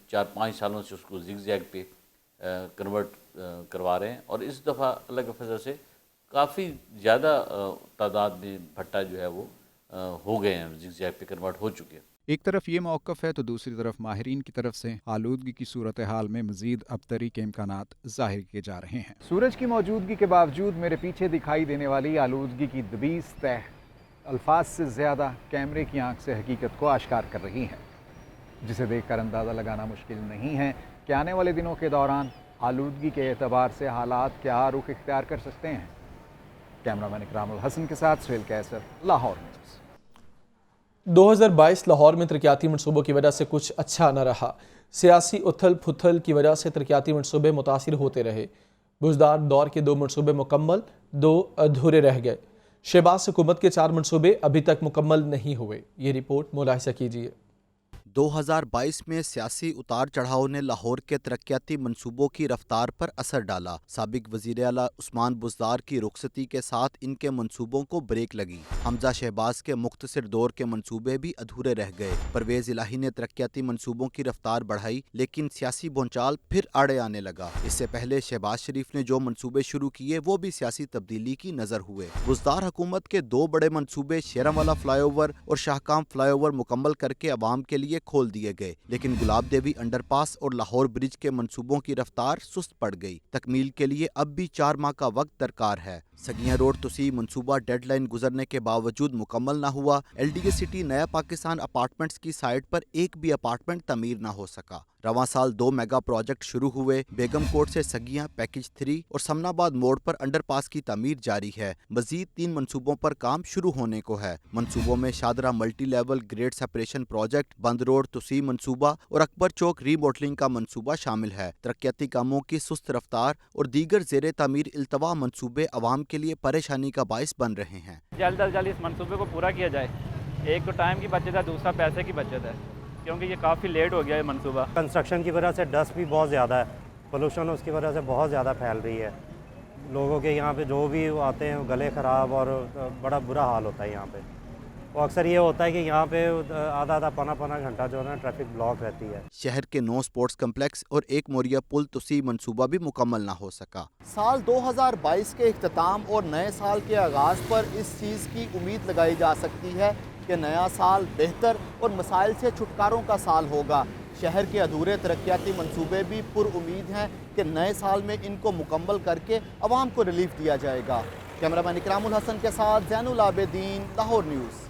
4-5 سالوں سے اس کو زگ زیگ پہ کنورٹ کروا رہے ہیں، اور اس دفعہ اللہ کے فضل سے کافی زیادہ تعداد میں بھٹا جو ہے وہ ہو گئے ہیں، زگ زیگ پہ کنورٹ ہو چکے ہیں۔ ایک طرف یہ موقف ہے تو دوسری طرف ماہرین کی طرف سے آلودگی کی صورتحال میں مزید ابتری کے امکانات ظاہر کیے جا رہے ہیں۔ سورج کی موجودگی کے باوجود میرے پیچھے دکھائی دینے والی آلودگی کی دبیز تہ الفاظ سے زیادہ کیمرے کی آنکھ سے حقیقت کو آشکار کر رہی ہیں، جسے دیکھ کر اندازہ لگانا مشکل نہیں ہے کہ آنے والے دنوں کے دوران آلودگی کے اعتبار سے حالات کیا رخ اختیار کر سکتے ہیں۔ کیمرامین اکرام الحسن کے ساتھ سہیل کیسر، لاہور نیوز۔ 2022 لاہور میں ترقیاتی منصوبوں کی وجہ سے کچھ اچھا نہ رہا۔ سیاسی اتھل پھتل کی وجہ سے ترقیاتی منصوبے متاثر ہوتے رہے۔ گزشتہ دور کے 2 منصوبے مکمل، 2 ادھورے رہ گئے۔ شہباز حکومت کے 4 منصوبے ابھی تک مکمل نہیں ہوئے۔ یہ رپورٹ ملاحظہ کیجیے۔ 2022 میں سیاسی اتار چڑھاؤ نے لاہور کے ترقیاتی منصوبوں کی رفتار پر اثر ڈالا۔ سابق وزیر اعلیٰ عثمان بزدار کی رخصتی کے ساتھ ان کے منصوبوں کو بریک لگی۔ حمزہ شہباز کے مختصر دور کے منصوبے بھی ادھورے رہ گئے۔ پرویز الہی نے ترقیاتی منصوبوں کی رفتار بڑھائی، لیکن سیاسی بھونچال پھر آڑے آنے لگا۔ اس سے پہلے شہباز شریف نے جو منصوبے شروع کیے وہ بھی سیاسی تبدیلی کی نظر ہوئے۔ بزدار حکومت کے 2 بڑے منصوبے شیراں والا فلائی اوور اور شاہکام فلائی اوور مکمل کر کے عوام کے لیے खोल दिए गए, लेकिन गुलाब देवी अंडरपास और लाहौर ब्रिज के मंसूबों की रफ्तार सुस्त पड़ गई। तकमील के लिए अब भी 4 माह का वक्त दरकार है। सगिया रोड तुसी मंसूबा डेडलाइन गुजरने के बावजूद मुकम्मल न हुआ। LDA सिटी नया पाकिस्तान अपार्टमेंट्स की साइट पर एक भी अपार्टमेंट तमीर न हो सका। रवां साल 2 मेगा प्रोजेक्ट शुरू हुए। बेगम कोट से सगिया पैकेज 3 और समनाबाद मोड़ पर अंडरपास की तमीर जारी है। मजीद 3 मंसूबों पर काम शुरू होने को है। मंसूबों में Shahdara multi level grade separation project, बंद रोड तुसी मंसूबा और अकबर चौक रीमॉडलिंग का मंसूबा शामिल है। तरक्याती कामों की सुस्त रफ्तार और दीगर ज़ेरे तामीर इल्तवा मंसूबे अवाम के लिए परेशानी का बाइस बन रहे हैं। जल्द अज जल्द इस मंसूबे को पूरा किया जाए। एक तो टाइम की बचत है, दूसरा पैसे की बचत है, क्योंकि ये काफ़ी लेट हो गया है मंसूबा। कंस्ट्रक्शन की वजह से डस्ट भी बहुत ज़्यादा है, पोल्यूशन उसकी वजह से बहुत ज़्यादा फैल रही है। लोगों के यहाँ पे जो भी आते हैं गले ख़राब और बड़ा बुरा हाल होता है यहाँ पे। वो अक्सर ये होता है कि यहाँ पे आधा पौना घंटा जो है ना ट्रैफिक ब्लॉक रहती है। शहर के 9 स्पोर्ट्स कम्प्लेक्स और 1 मोरिया पुल तुसी मंसूबा भी मुकम्मल ना हो सका। साल 2022 के इख्तिताम और नए साल के आगाज़ पर इस चीज़ की उम्मीद लगाई जा सकती है कि नया साल बेहतर और मसाइल से छुटकारों का साल होगा। शहर के अधूरे तरक्याती मंसूबे भी पुरुम्मीद हैं कि नए साल में इनको मुकम्मल करके अवाम को रिलीफ दिया जाएगा। कैमरामैन इकरामुल हसन के साथ ज़ैनुल आबिदीन, लाहौर न्यूज़।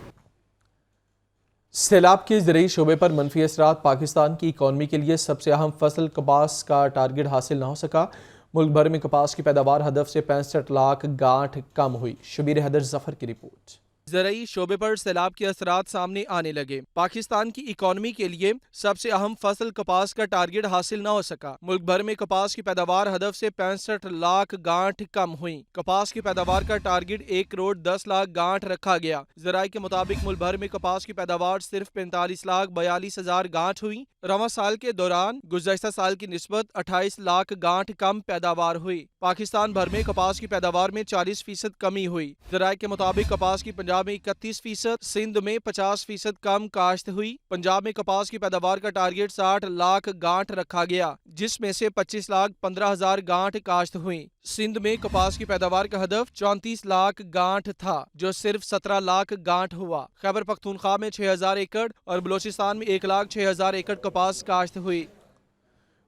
सैलाब के ज़रूरी शोबे पर मनफी असरात। पाकिस्तान की इकॉनमी के लिए सबसे अहम फसल कपास का टारगेट हासिल न हो सका। मुल्क भर में कपास की पैदावार हदफ से 65 लाख गांठ कम हुई। शबीर हैदर जफर की रिपोर्ट। ज़रूरी शोबे पर सैलाब के असरात सामने आने लगे। पाकिस्तान की इकॉनमी के लिए सबसे अहम फसल कपास का टारगेट हासिल न हो सका। मुल्क भर में कपास की पैदावार हदफ से 65 लाख गांठ कम हुई। कपास की पैदावार का टारगेट 1 करोड़ 10 लाख गांठ रखा गया। ज़राए के मुताबिक मुल्क भर में कपास की पैदावार सिर्फ 45 लाख 42 हजार गांठ हुई। रवां साल के दौरान गुज़श्ता साल की निस्बत 28 लाख गांठ कम पैदावार हुई। पाकिस्तान भर में कपास की पैदावार में 40% कमी हुई। ज़राए के मुताबिक कपास की पंजाब में 31%, सिंध में 50% कम काश्त हुई। पंजाब में कपास की पैदावार का टारगेट 60 लाख गांठ रखा गया, जिसमें से 25 लाख 15 हजार गांठ काश्त हुई। सिंध में कपास की पैदावार का हदफ 34 लाख गांठ था, जो सिर्फ 17 लाख गांठ हुआ। खैबर पख्तूनख्वा में 6000 एकड़ और बलोचिस्तान में 1,06,000 एकड़ कपास काश्त हुई।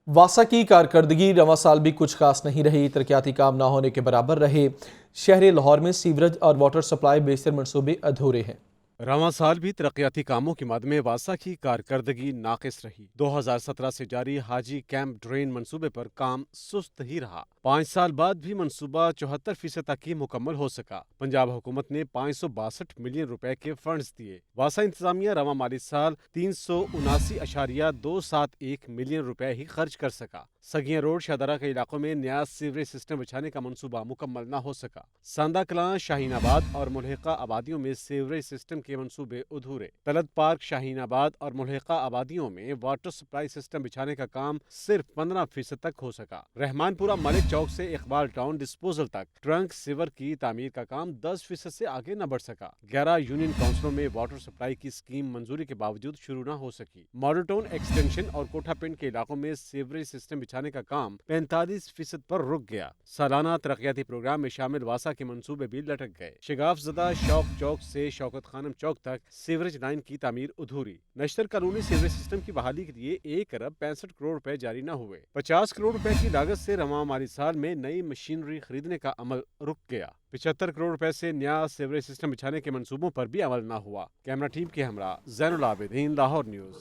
वासा की कारकर्दगी रवां साल भी कुछ खास नहीं रही। तरक्याती काम ना होने के बराबर रहे। शहर लाहौर में सीवरेज और वाटर सप्लाई बेशतर मंसूबे अधूरे हैं। रवां साल भी तरक्याती कामों की मद में वासा की कारकर्दगी नाकिस रही। 2017 से जारी हाजी कैंप ड्रेन मंसूबे पर काम सुस्त ही रहा। 5 साल बाद भी मंसूबा 74% तक ही मुकम्मल हो सका। पंजाब हुकूमत ने 562 मिलियन रुपए के फंड्स दिए। वासा इंतजामिया रवां माली साल 379.271 मिलियन रुपए ही खर्च कर सका। सगिया रोड शाहदरा के इलाकों में नया सीवरेज सिस्टम बिछाने का मंसूबा मुकम्मल न हो सका। सांदा कलां, शाहीनाबाद और मुल्हिका आबादियों में सीवरेज सिस्टम के मंसूबे अधूरे। तलत पार्क, शाहीनाबाद और मुल्हिका आबादियों में वाटर सप्लाई सिस्टम बिछाने का काम सिर्फ 15% तक हो सका। रहमानपुरा मलिक चौक से इकबाल टाउन डिस्पोजल तक ट्रंक सीवर की तामीर का काम 10% से आगे न बढ़ सका। 11 यूनियन काउंसिलों में वाटर सप्लाई की स्कीम मंजूरी के बावजूद शुरू न हो सकी। मॉडल टाउन एक्सटेंशन और कोठा पिंड के इलाकों में सीवरेज सिस्टम बिछाने का काम 45% पर रुक गया। सालाना तरक्याती प्रोग्राम में शामिल वासा के मंसूबे भी लटक गए। शिगाफजदा शौक चौक से शौकत खानम चौक तक सीवरेज लाइन की तामीर अधूरी। नश्तर कानूनी सीवरेज सिस्टम की बहाली के लिए 1 अरब 65 करोड़ रुपए जारी न हुए। 50 करोड़ रुपए की लागत से रवां माली साल में नई मशीनरी खरीदने का अमल रुक गया। 75 करोड़ रुपए से नया सीवरेज सिस्टम बिछाने के मंसूबों पर भी अमल न हुआ। कैमरा टीम के हमरा ज़ैनुल आबिदीन, लाहौर न्यूज़।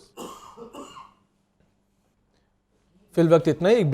फिलवक्त इतना ही।